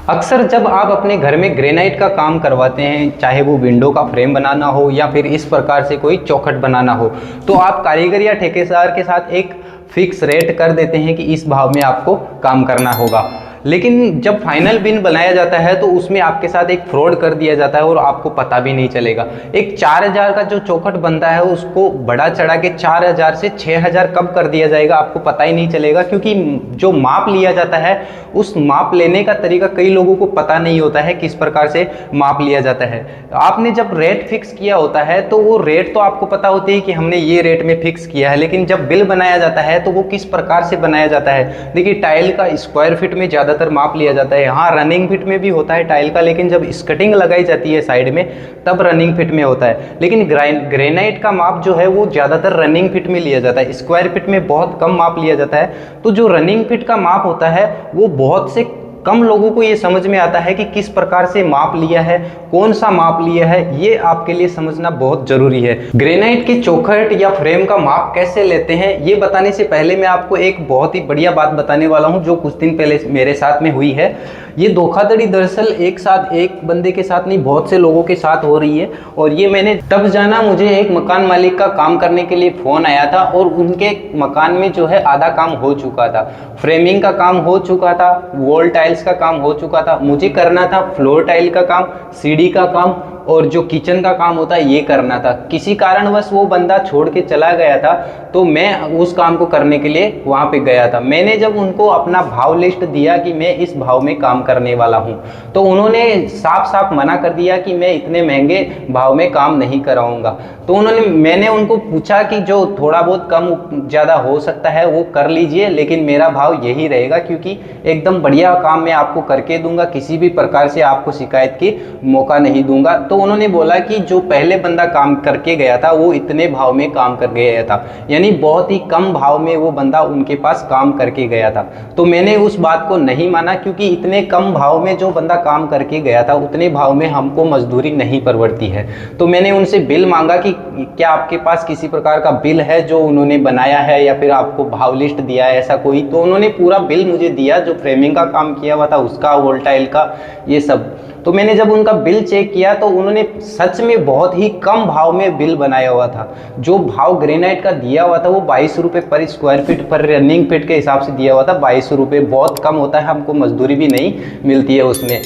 अक्सर जब आप अपने घर में ग्रेनाइट का काम करवाते हैं, चाहे वो विंडो का फ्रेम बनाना हो या फिर इस प्रकार से कोई चौखट बनाना हो, तो आप कारीगर या ठेकेदार के साथ एक फिक्स रेट कर देते हैं कि इस भाव में आपको काम करना होगा। लेकिन जब फाइनल बिल बनाया जाता है तो उसमें आपके साथ एक फ्रॉड कर दिया जाता है और आपको पता भी नहीं चलेगा। एक 4000 का जो चौखट बनता है उसको बढ़ा चढ़ा के 4000 से 6000 कब कर दिया जाएगा आपको पता ही नहीं चलेगा, क्योंकि जो माप लिया जाता है उस माप लेने का तरीका कई लोगों को पता नहीं होता है, किस प्रकार से माप लिया जाता है। आपने जब रेट फिक्स किया होता है तो वो रेट तो आपको पता होती है कि हमने ये रेट में फिक्स किया है, लेकिन जब बिल बनाया जाता है तो वो किस प्रकार से बनाया जाता है। देखिए, टाइल का स्क्वायर फीट में ज़्यादातर माप लिया जाता है। हाँ, रनिंग फीट में भी होता है टाइल का, लेकिन जब स्कटिंग लगाई जाती है साइड में तब रनिंग फीट में होता है। लेकिन ग्रेनाइट का माप जो है वो ज़्यादातर रनिंग फीट में लिया जाता है, स्क्वायर फीट में बहुत कम माप लिया जाता है। तो जो रनिंग फीट का माप होता है वो बहुत से कम लोगों को ये समझ में आता है कि किस प्रकार से माप लिया है, कौन सा माप लिया है, ये आपके लिए समझना बहुत जरूरी है। ग्रेनाइट की चौखट या फ्रेम का माप कैसे लेते हैं ये बताने से पहले मैं आपको एक बहुत ही बढ़िया बात बताने वाला हूं जो कुछ दिन पहले मेरे साथ में हुई है। ये धोखाधड़ी दरअसल एक साथ एक बंदे के साथ नहीं, बहुत से लोगों के साथ हो रही है। और ये मैंने तब जाना, मुझे एक मकान मालिक का काम करने के लिए फ़ोन आया था और उनके मकान में जो है आधा काम हो चुका था, फ्रेमिंग का काम हो चुका था, वॉल टाइल्स का काम हो चुका था, मुझे करना था फ्लोर टाइल का काम, सीढ़ी का काम और जो किचन का काम होता है ये करना था। किसी कारणवश वो बंदा छोड़ के चला गया था, तो मैं उस काम को करने के लिए वहाँ पे गया था। मैंने जब उनको अपना भाव लिस्ट दिया कि मैं इस भाव में काम करने वाला हूँ, तो उन्होंने साफ साफ मना कर दिया कि मैं इतने महंगे भाव में काम नहीं कराऊंगा। तो मैंने उनको पूछा कि जो थोड़ा बहुत कम ज़्यादा हो सकता है वो कर लीजिए, लेकिन मेरा भाव यही रहेगा, क्योंकि एकदम बढ़िया काम मैं आपको करके दूंगा, किसी भी प्रकार से आपको शिकायत की मौका नहीं दूंगा। तो उन्होंने बोला कि जो पहले बंदा काम करके गया था वो इतने भाव में काम कर गया था, यानी बहुत ही कम भाव में वो बंदा उनके पास काम करके गया था। तो मैंने उस बात को नहीं माना, क्योंकि इतने कम भाव में जो बंदा काम करके गया था उतने भाव में हमको मजदूरी नहीं परवड़ती है। तो मैंने उनसे बिल मांगा कि क्या आपके पास किसी प्रकार का बिल है जो उन्होंने बनाया है या फिर आपको भाव लिस्ट दिया है ऐसा कोई। तो उन्होंने पूरा बिल मुझे दिया, जो फ्रेमिंग का काम किया हुआ था उसका, वॉल टाइल का, ये सब। तो मैंने जब उनका बिल चेक किया तो उन्होंने सच में बहुत ही कम भाव में बिल बनाया हुआ था। जो भाव ग्रेनाइट का दिया हुआ था वो 22 रुपये पर स्क्वायर फीट पर रनिंग फीट के हिसाब से दिया हुआ था। 22 रुपये बहुत कम होता है, हमको मजदूरी भी नहीं मिलती है उसमें।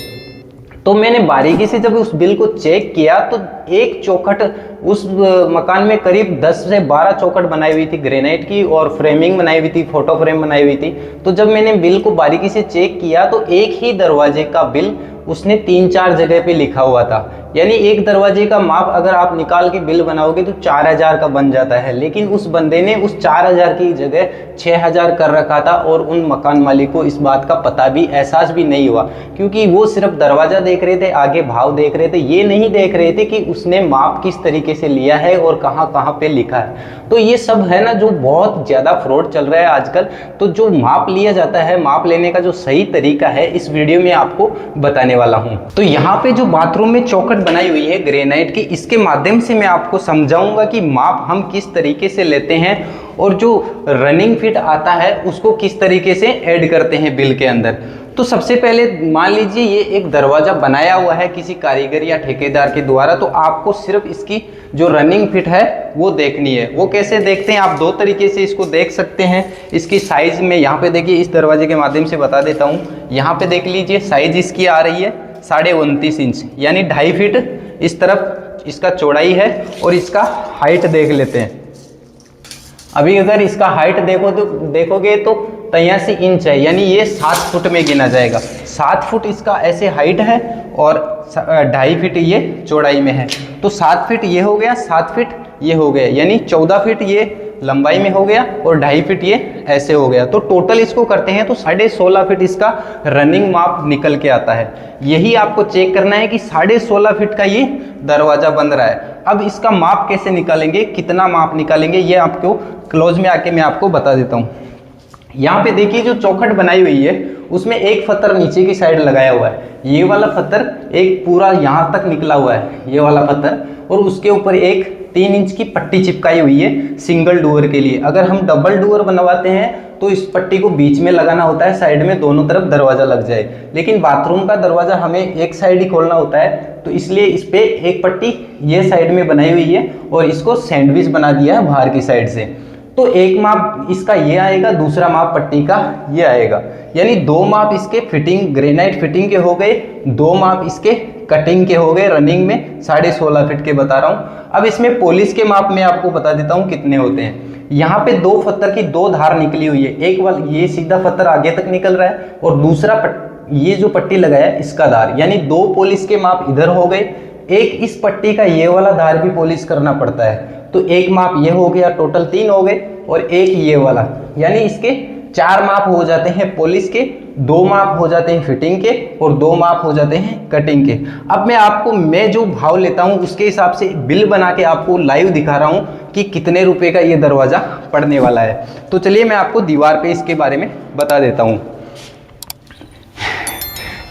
तो मैंने बारीकी से जब उस बिल को चेक किया तो एक चौखट, उस मकान में करीब 10 से 12 चौखट बनाई हुई थी ग्रेनाइट की और फ्रेमिंग बनाई हुई थी, फोटो फ्रेम बनाई हुई थी। तो जब मैंने बिल को बारीकी से चेक किया तो एक ही दरवाजे का बिल उसने 3-4 जगह पे लिखा हुआ था, यानी एक दरवाजे का माप अगर आप निकाल के बिल बनाओगे तो 4000 का बन जाता है, लेकिन उस बंदे ने उस 4000 की जगह 6000 कर रखा था। और उन मकान मालिक को इस बात का पता भी, एहसास भी नहीं हुआ, क्योंकि वो सिर्फ दरवाजा देख रहे थे, आगे भाव देख रहे थे, ये नहीं देख रहे थे कि उसने माप किस तरीके से लिया है और कहाँ कहाँ पे लिखा है। तो ये सब है ना जो बहुत ज़्यादा फ्रॉड चल रहा है आजकल। तो जो माप लिया जाता है, माप लेने का जो सही तरीका है, इस वीडियो में आपको बताने वाला हूँ। तो यहाँ पे जो बाथरूम में चौखट बनाई हुई है ग्रेनाइट की, इसके माध्यम से मैं आपको समझाऊंगा कि माप हम किस तरीके से लेते हैं और जो रनिंग फिट आता है उसको किस तरीके से ऐड करते हैं बिल के अंदर। तो सबसे पहले मान लीजिए ये एक दरवाजा बनाया हुआ है किसी कारीगर या ठेकेदार के द्वारा, तो आपको सिर्फ इसकी जो रनिंग फिट है वो देखनी है। वो कैसे देखते हैं, आप दो तरीके से इसको देख सकते हैं। इसकी साइज में यहाँ पे देखिए, इस दरवाजे के माध्यम से बता देता हूँ। यहाँ पे देख लीजिए, साइज इसकी आ रही है 29.5 इंच, यानी 2.5 फीट इस तरफ इसका चौड़ाई है। और इसका हाइट देख लेते हैं। अभी अगर इसका हाइट देखोगे तो 83 इंच है, यानी ये 7 फुट में गिना जाएगा। 7 फुट इसका ऐसे हाइट है और 2.5 फीट ये चौड़ाई में है। तो 7 फीट ये हो गया, 7 फीट ये हो गया, यानी 14 फीट ये लंबाई में हो गया और 2.5 फीट ये ऐसे हो गया। तो टोटल इसको करते हैं तो 16.5 फीट इसका रनिंग माप निकल के आता है। यही आपको चेक करना है कि 16.5 फीट का ये दरवाजा बन रहा है। अब इसका माप कैसे निकालेंगे, कितना माप निकालेंगे, ये आपको क्लोज में आके मैं आपको बता देता हूँ। यहाँ पे देखिए, जो चौखट बनाई हुई है उसमें एक पत्थर नीचे की साइड लगाया हुआ है। ये वाला पत्थर एक पूरा यहाँ तक निकला हुआ है, ये वाला पत्थर, और उसके ऊपर एक 3 इंच की पट्टी चिपकाई हुई है सिंगल डोर के लिए। अगर हम डबल डोर बनवाते हैं तो इस पट्टी को बीच में लगाना होता है, साइड में दोनों तरफ दरवाज़ा लग जाए। लेकिन बाथरूम का दरवाज़ा हमें एक साइड ही खोलना होता है, तो इसलिए इस पर एक पट्टी ये साइड में बनाई हुई है और इसको सैंडविच बना दिया है बाहर की साइड से। तो एक माप इसका ये आएगा, दूसरा माप पट्टी का ये आएगा, यानी दो माप इसके फिटिंग ग्रेनाइट फिटिंग के हो गए, दो माप इसके कटिंग के हो गए। रनिंग में 16.5 फीट के बता रहा हूँ। अब इसमें पॉलिश के माप में आपको बता देता हूँ कितने होते हैं। यहाँ पे दो पत्थर की दो धार निकली हुई है, एक वाला ये सीधा पत्थर आगे तक निकल रहा है और दूसरा ये जो पट्टी लगाया है इसका धार, यानी दो पॉलिश के माप इधर हो गए। एक इस पट्टी का ये वाला धार भी पॉलिश करना पड़ता है, तो एक माप ये हो गया, टोटल 3 हो गए, और एक ये वाला, यानी इसके 4 माप हो जाते हैं पॉलिश के, 2 माप हो जाते हैं फिटिंग के और 2 माप हो जाते हैं कटिंग के। अब मैं जो भाव लेता हूँ उसके हिसाब से बिल बना के आपको लाइव दिखा रहा हूँ कि कितने रुपए का ये दरवाज़ा पड़ने वाला है। तो चलिए मैं आपको दीवार पे इसके बारे में बता देता हूँ।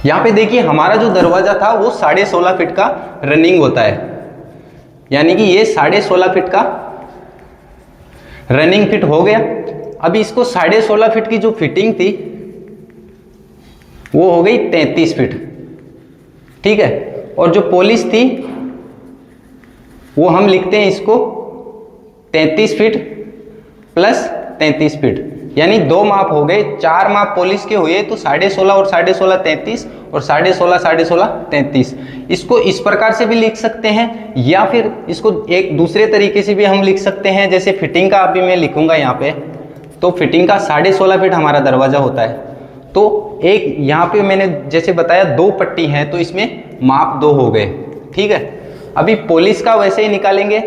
यहाँ पे देखिए हमारा जो दरवाज़ा था वो 16.5 फीट का रनिंग होता है, यानी कि ये 16.5 फीट का रनिंग फिट हो गया। अभी इसको 16.5 फीट की जो फिटिंग थी वो हो गई 33 फीट, ठीक है। और जो पॉलिश थी वो हम लिखते हैं इसको 33 फीट प्लस 33 फीट, यानी 2 माप हो गए। 4 माप पॉलिश के हुए तो 16.5 और 16.5 33 और 16.5 33। इसको इस प्रकार से भी लिख सकते हैं या फिर इसको एक दूसरे तरीके से भी हम लिख सकते हैं, जैसे फिटिंग का अभी मैं लिखूंगा यहाँ पे। तो फिटिंग का 16.5 फीट हमारा दरवाज़ा होता है। तो एक यहाँ पे मैंने जैसे बताया 2 पट्टी हैं तो इसमें माप 2 हो गए, ठीक है। अभी पॉलिश का वैसे ही निकालेंगे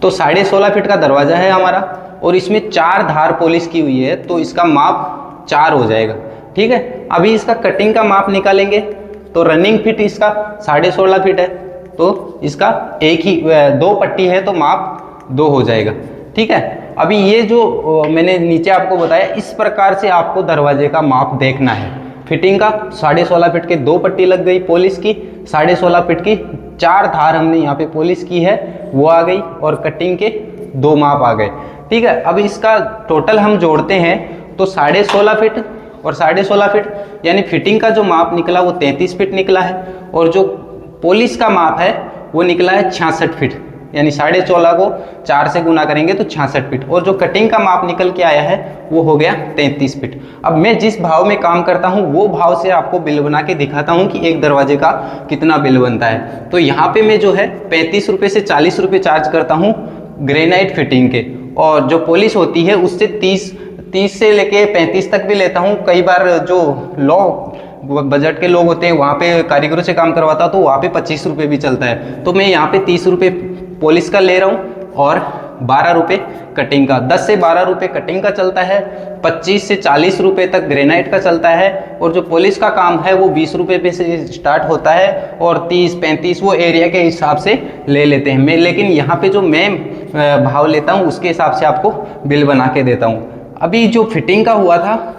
तो 16.5 फीट का दरवाज़ा है हमारा और इसमें 4 धार पॉलिश की हुई है, तो इसका माप 4 हो जाएगा, ठीक है। अभी इसका कटिंग का माप निकालेंगे तो रनिंग फिट इसका 16.5 फीट है, तो इसका एक ही 2 पट्टी है तो माप 2 हो जाएगा, ठीक है। अभी ये जो मैंने नीचे आपको बताया इस प्रकार से आपको दरवाजे का माप देखना है। फिटिंग का 16.5 फीट के 2 पट्टी लग गई, पॉलिश की 16.5 फीट की 4 धार हमने यहाँ पे पॉलिश की है वो आ गई, और कटिंग के 2 माप आ गए, ठीक है। अब इसका टोटल हम जोड़ते हैं तो 16.5 फीट और 16.5 फीट, यानी फिटिंग का जो माप निकला वो 33 फीट निकला है, और जो पॉलिश का माप है वो निकला है 66 फीट, यानी 14.5 को 4 से गुना करेंगे तो 66 फीट, और जो कटिंग का माप निकल के आया है वो हो गया 33 फीट। अब मैं जिस भाव में काम करता हूँ वो भाव से आपको बिल बना के दिखाता हूँ कि एक दरवाजे का कितना बिल बनता है। तो यहाँ पे मैं जो है 35 रुपये से 40 रुपये चार्ज करता हूँ ग्रेनाइट फिटिंग के, और जो पॉलिश होती है उससे 30 से लेके 35 तक भी लेता हूँ। कई बार जो लो बजट के लोग होते हैं वहाँ पे कारीगरों से काम करवाता तो वहाँ पे 25 रुपये भी चलता है, तो मैं यहाँ पे 30 रुपये पॉलिश का ले रहा हूँ और 12 रुपये कटिंग का। 10 से 12 रुपये कटिंग का चलता है, 25 से 40 रुपये तक ग्रेनाइट का चलता है, और जो पॉलिश का काम है वो 20 रुपये पे से स्टार्ट होता है और 30-35 वो एरिया के हिसाब से ले लेते हैं मैं। लेकिन यहाँ पे जो मैं भाव लेता हूँ उसके हिसाब से आपको बिल बना के देता हूँ। अभी जो फिटिंग का हुआ था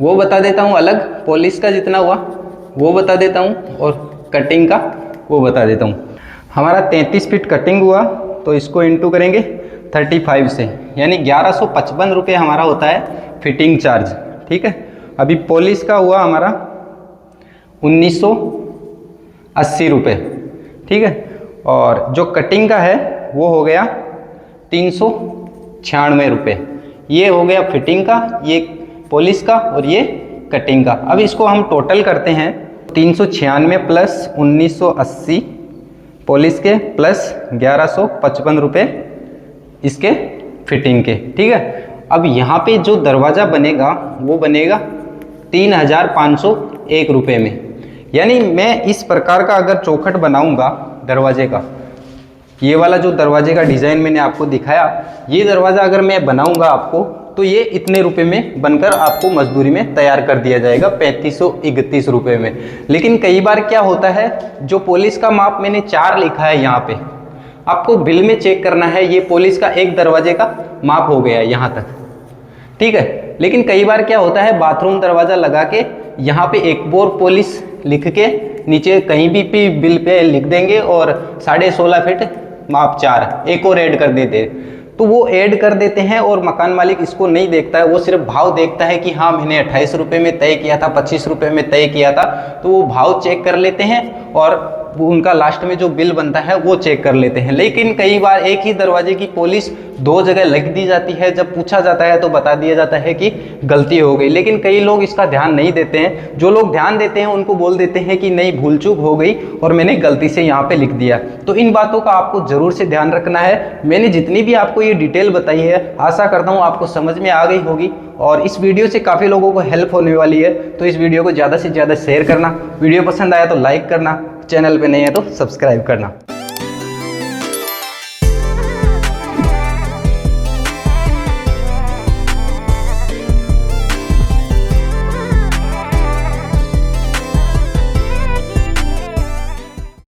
वो बता देता हूँ अलग, पॉलिश का जितना हुआ वो बता देता हूँ, और कटिंग का वो बता देता हूँ। हमारा 33 फीट कटिंग हुआ तो इसको इंटू करेंगे 35 से, यानी 1155 रुपये हमारा होता है फिटिंग चार्ज, ठीक है। अभी पॉलिश का हुआ हमारा 1980 रुपये, ठीक है, और जो कटिंग का है वो हो गया 396 रुपये। ये हो गया फिटिंग का, ये पॉलिश का और ये कटिंग का। अब इसको हम टोटल करते हैं 396 प्लस 1980 पॉलिश के प्लस 1155 रुपये इसके फिटिंग के, ठीक है। अब यहाँ पे जो दरवाज़ा बनेगा वो बनेगा 3501 रुपये में, यानी मैं इस प्रकार का अगर चौखट बनाऊंगा दरवाजे का, ये वाला जो दरवाजे का डिज़ाइन मैंने आपको दिखाया, ये दरवाज़ा अगर मैं बनाऊंगा आपको तो ये इतने रुपए में बनकर आपको मजदूरी में तैयार कर दिया जाएगा 3531 रुपये में। लेकिन कई बार क्या होता है, जो पॉलिश का माप मैंने 4 लिखा है यहाँ पे, आपको बिल में चेक करना है ये पॉलिश का एक दरवाजे का माप हो गया है यहाँ तक, ठीक है। लेकिन कई बार क्या होता है, बाथरूम दरवाज़ा लगा के यहाँ पे एक बोर पॉलिश लिख के नीचे कहीं भी बिल पे लिख देंगे और 16.5 फीट माप 4 एक और ऐड कर देते, तो वो ऐड कर देते हैं और मकान मालिक इसको नहीं देखता है, वो सिर्फ भाव देखता है कि हाँ मैंने 28 रुपये में तय किया था, 25 रुपये में तय किया था, तो वो भाव चेक कर लेते हैं और वो उनका लास्ट में जो बिल बनता है वो चेक कर लेते हैं। लेकिन कई बार एक ही दरवाजे की पॉलिश 2 जगह लग दी जाती है, जब पूछा जाता है तो बता दिया जाता है कि गलती हो गई, लेकिन कई लोग इसका ध्यान नहीं देते हैं। जो लोग ध्यान देते हैं उनको बोल देते हैं कि नहीं भूल चूक हो गई और मैंने गलती से यहाँ पे लिख दिया। तो इन बातों का आपको जरूर से ध्यान रखना है। मैंने जितनी भी आपको ये डिटेल बताई है, आशा करता हूँ आपको समझ में आ गई होगी और इस वीडियो से काफ़ी लोगों को हेल्प होने वाली है। तो इस वीडियो को ज़्यादा से ज़्यादा शेयर करना, वीडियो पसंद आया तो लाइक करना, चैनल पे नहीं है तो सब्सक्राइब करना।